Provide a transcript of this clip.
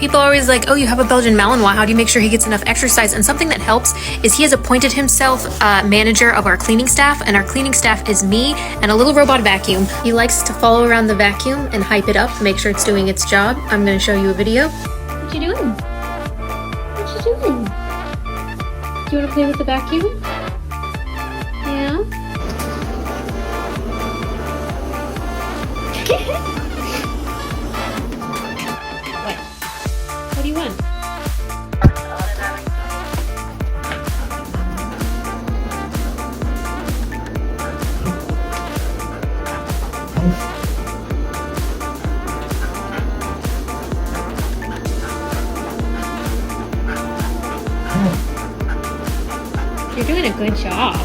People are always like, oh, you have a Belgian Malinois. How do you make sure he gets enough exercise? And something that helps is he has appointed himself manager of our cleaning staff, and our cleaning staff is me and a little robot vacuum. He likes to follow around the vacuum and hype it up, make sure it's doing its job. I'm going to show you a video. What you doing? What you doing? Do you want to play with the vacuum? Yeah? What do you want? You're doing a good job.